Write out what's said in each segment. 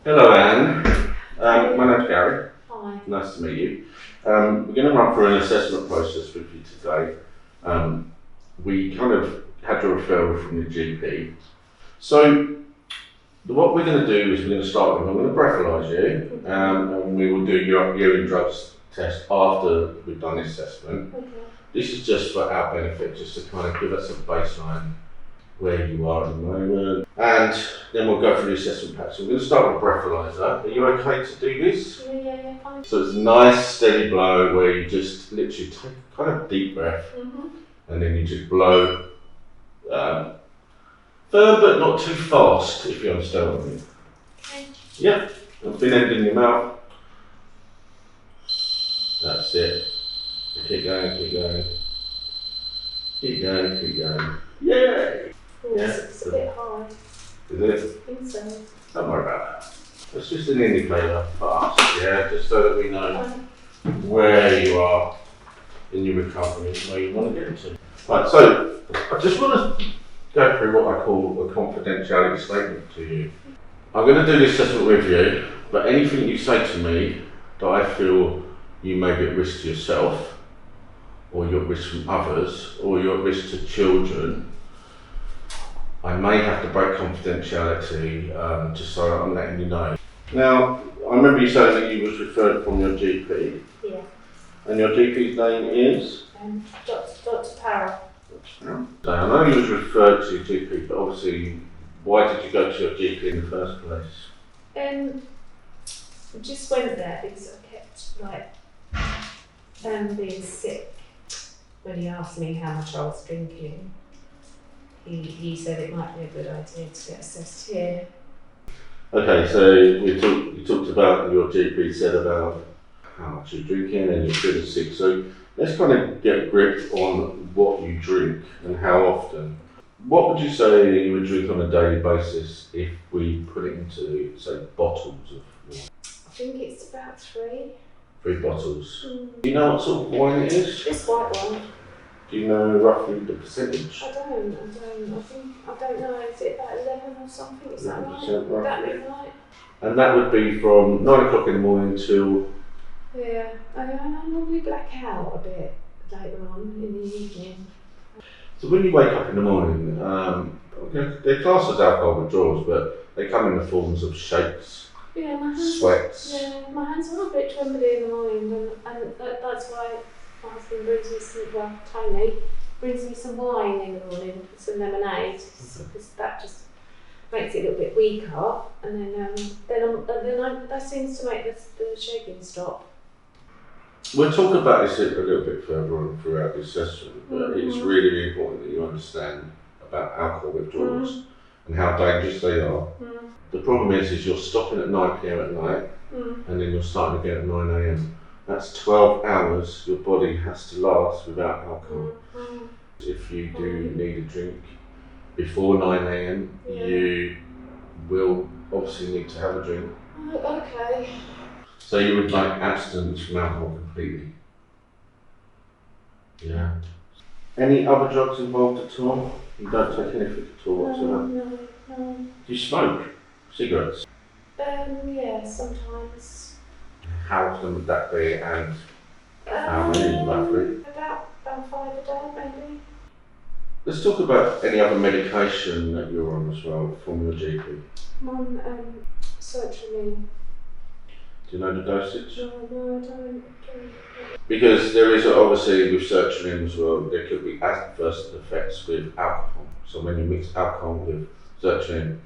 Hello, Anne. My name's Gary. Hi. Nice to meet you. We're going to run through an assessment process with you today. We kind of had your referral from your GP. So, what we're going to do is we're going to start with, I'm going to breathalyse you, and we will do your urine drugs test after we've done the assessment. Okay. This is just for our benefit, just to kind of give us a baseline where you are at the moment, and then we'll go through the assessment pack. So we're going to start with breathalyzer. Are you okay to do this? Yeah, fine. So it's a nice steady blow where you just literally take a kind of deep breath, and then you just blow firm but not too fast, if you understand what I mean. Okay. Yeah, and thin end in your mouth. That's it. Keep going, keep going. Keep going, keep going. Yay! Oh, Yeah. it's a bit high. Is it? I think so. Don't worry about that. It's just an indicator for us, yeah, just so that we know where you are in your recovery and where you want to get to. Right, so I just want to go through what I call a confidentiality statement to you. I'm going to do the assessment with you, but anything you say to me that I feel you may be at risk to yourself, or you're at risk from others, or you're at risk to children, I may have to break confidentiality, just so I'm letting you know. Now, I remember you saying that you was referred from your GP. Yeah. And your GP's name is? Dr. Parra. So I know you was referred to your GP, but obviously, why did you go to your GP in the first place? I just went there because I kept being sick. When he asked me how much I was drinking, he said it might be a good idea to get assessed here. Okay, so you talked about, your GP said about how much you're drinking and you're feeling sick. So let's kind of get a grip on what you drink and how often. What would you say you would drink on a daily basis if we put it into, say, bottles of wine? I think it's about 3. 3 bottles. Do you know what sort of wine it is? This white one. Do you know roughly the percentage? I don't know. Is it about 11 or something? Is that right? 11% Would that be right? And that would be from 9 o'clock in the morning till? Yeah, I normally black out a bit later on in the evening. So when you wake up in the morning, they're classed as alcohol withdrawals, but they come in the forms of shakes, Yeah, sweats. Yeah, my hands are a bit trembly in the morning, and that's why my husband brings me Tony brings me some wine in the morning, some lemonade, because that just makes it a little bit weaker, and then that seems to make the shaking stop. We'll talk about this a little bit further on throughout the assessment, but it's really important that you understand about alcohol withdrawals and how dangerous they are. The problem is you're stopping at 9 p.m. at night, and then you're starting again at 9 a.m. That's 12 hours your body has to last without alcohol. If you do need a drink before 9 a.m, you will obviously need to have a drink. Okay. So you would like abstinence from alcohol completely? Yeah. Any other drugs involved at all? You don't take anything at all whatsoever? No. Do you smoke cigarettes? Yeah, sometimes. How often would that be, and how many roughly? About 5 a day, maybe. Let's talk about any other medication that you're on as well from your GP. I'm on sertraline. Do you know the dosage? No, I don't. Because there is obviously with sertraline as well, there could be adverse effects with alcohol. So when you mix alcohol with sertraline,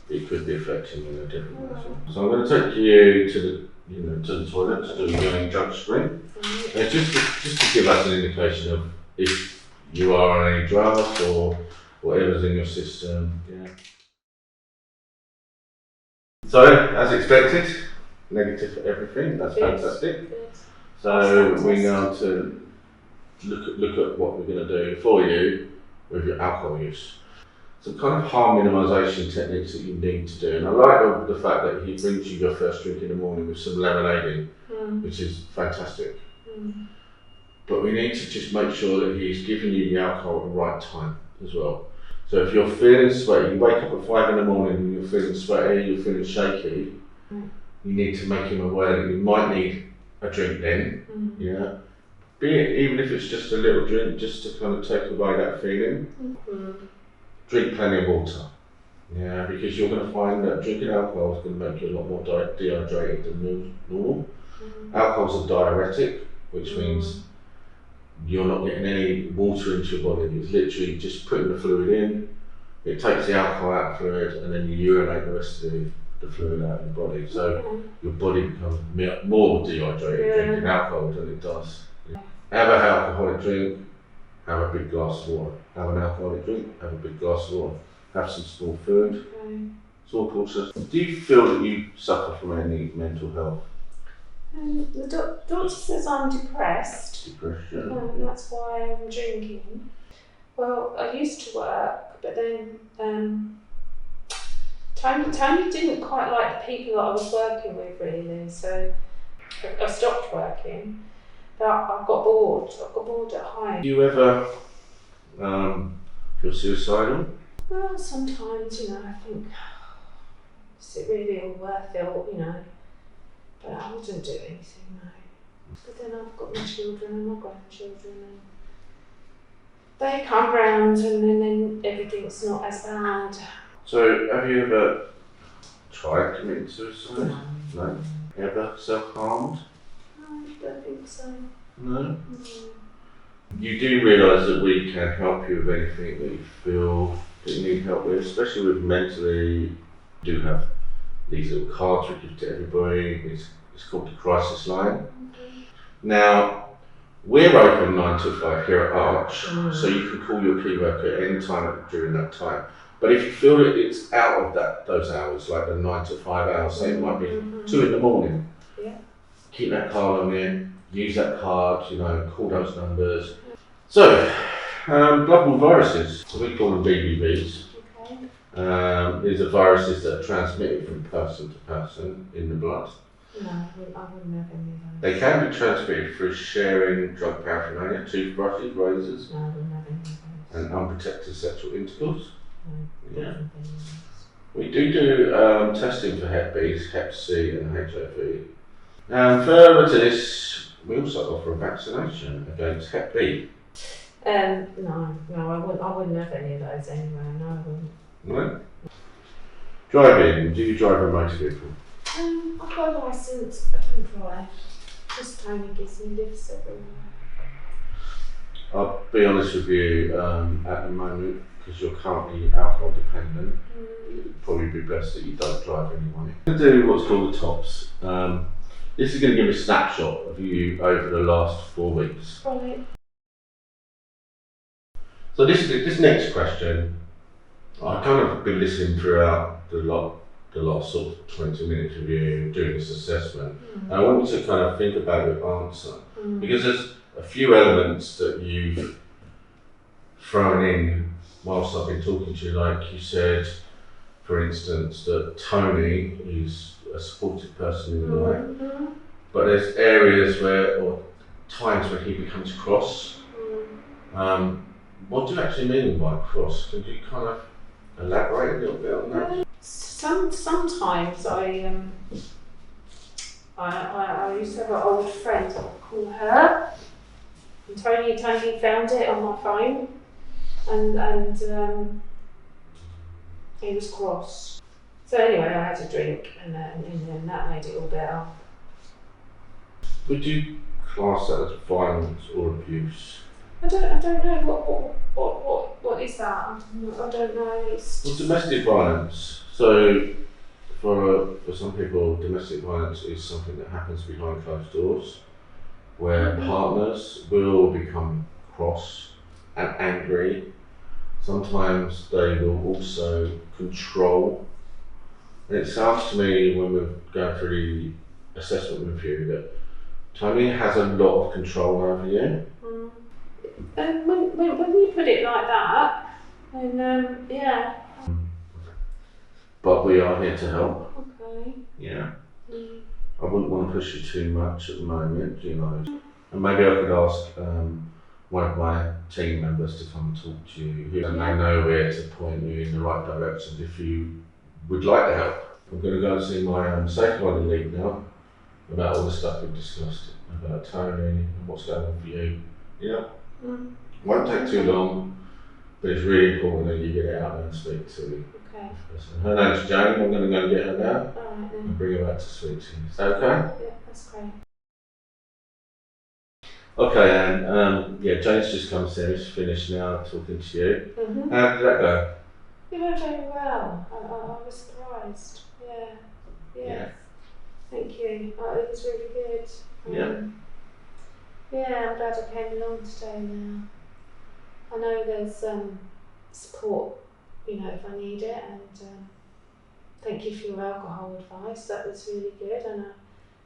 it could be affecting you in a different way. So I'm going to take you to the toilet to do a urine drug screen. Just to give us an indication of if you are on any drugs or whatever's in your system. Yeah. So as expected, negative for everything. That's fantastic. So we now to look at what we're going to do for you with your alcohol use. Some kind of harm minimisation techniques that you need to do. And I like the fact that he brings you your first drink in the morning with some lemonade in, which is fantastic. But we need to just make sure that he's giving you the alcohol at the right time as well. So if you're feeling sweaty, you wake up at 5 in the morning and you're feeling sweaty, you're feeling shaky, you need to make him aware that you might need a drink then. Yeah. Be it, even if it's just a little drink, just to kind of take away that feeling. Drink plenty of water. Yeah, because you're going to find that drinking alcohol is going to make you a lot more dehydrated than normal. Alcohol's a diuretic, which means you're not getting any water into your body. It's literally just putting the fluid in, it takes the alcohol out of the fluid, and then you urinate the rest of the fluid out of your body. So your body becomes more dehydrated drinking alcohol than it does. Have an alcoholic drink, have a big glass of water. Have an alcoholic drink, have a big glass of water. Have some small food. It's all processed. Do you feel that you suffer from any mental health? The doctor says I'm depressed. Depression. That's why I'm drinking. Well, I used to work, but then Tony didn't quite like the people that I was working with really, so I stopped working. But I got bored. I got bored at home. Do you ever feel suicidal? Well, sometimes, I think, is it really all worth it, but I wouldn't do anything, no. But then I've got my children and my grandchildren, and they come round, and then everything's not as bad. So, have you ever tried committing suicide? No. Ever self-harmed? No, I don't think so. No? You do realise that we can help you with anything that you feel that you need help with, especially with mentally. We do have these little cards we give to everybody. It's called the crisis line. Now, we're open 9 to 5 here at Arch, so you can call your key worker at any time during that time. But if you feel that it's out of those hours, like the 9 to 5 hours, say it might be 2 in the morning, keep that card on there, use that card, call those numbers. So, bloodborne viruses, we call them BBVs. These are viruses that are transmitted from person to person in the blood. No, I wouldn't have any of those. They can be transmitted through sharing drug paraphernalia, toothbrushes, razors, No, I wouldn't have any of those. and unprotected sexual intercourse. No, Yeah. We do testing for Hep B, Hep C, and HIV. And further to this, we also offer a vaccination against Hep B. No, I wouldn't have any of those anyway. No, I wouldn't. No? Driving, do you drive a motor vehicle? I've got a licence, I don't drive. Just Tony gives me lifts everywhere. I'll be honest with you, at the moment, because you're currently alcohol dependent, it'd probably be best that you don't drive anyway. I'm going to do what's called the tops. This is going to give a snapshot of you over the last 4 weeks. Right. So this next question, I've kind of been listening throughout the last sort of 20 minutes of you doing this assessment. And I want you to kind of think about your answer, because there's a few elements that you've thrown in whilst I've been talking to you. Like you said, for instance, that Tony is a supportive person in your life, but there's areas or times when he becomes cross. What do you actually mean by cross? Could you kind of elaborate a little bit on that? Sometimes I used to have an old friend, I'll call her, and Tony found it on my phone, and he was cross. So anyway, I had a drink, and then that made it all better. Would you class that as violence or abuse? I don't know what is that. I don't know. Well, domestic violence. So for some people, domestic violence is something that happens behind closed doors, where partners will become cross and angry. Sometimes they will also control. And it sounds to me, when we're going through the assessment with you, that Tony has a lot of control over you. And when you put it like that, then yeah. But we are here to help. Okay. Yeah. I wouldn't want to push you too much at the moment, And maybe I could ask one of my team members to come and talk to you, and they know where to point you in the right direction if you would like the help. I'm going to go and see my safeguarding lead now about all the stuff we've discussed, about Tony and what's going on for you. Yeah. Won't take too long, but it's really important that you get out there and speak to her name's Jane. I'm going to go and get her now. Alright then. And bring her back to speak to you. Is that okay? Yeah, that's great. Okay, and yeah, Jane's just come to me. She's finished now talking to you. How did that go? It went very well. I was surprised. Yeah. Thank you. It was really good. Yeah, I'm glad I came along today now. I know there's support, if I need it, and thank you for your alcohol advice. That was really good, and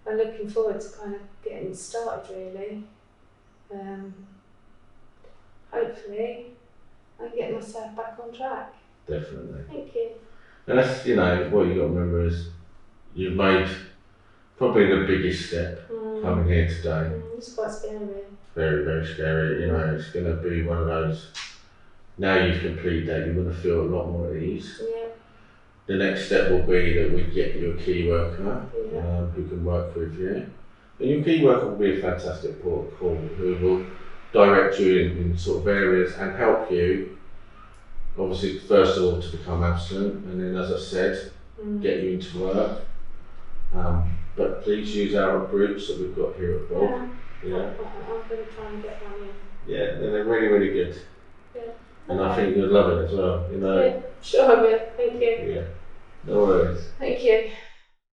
I'm looking forward to kind of getting started really. Hopefully I can get myself back on track. Definitely. Thank you. And that's, what you got to remember is you've made probably the biggest step coming here today. It's quite scary. Very, very scary. It's going to be one of those, now you've completed that, you're going to feel a lot more at ease. Yeah. The next step will be that we get you a key worker who can work with you. And your key worker will be a fantastic port of call who will direct you in sort of areas and help you, obviously, first of all, to become abstinent, and then, as I said, get you into work. But please use our groups that we've got here at Bob. Yeah. I'm going to try and get one in. Yeah, they're really, really good. Yeah. And I think you'll love it as well. Yeah, sure I will. Thank you. Yeah. No worries. Thank you.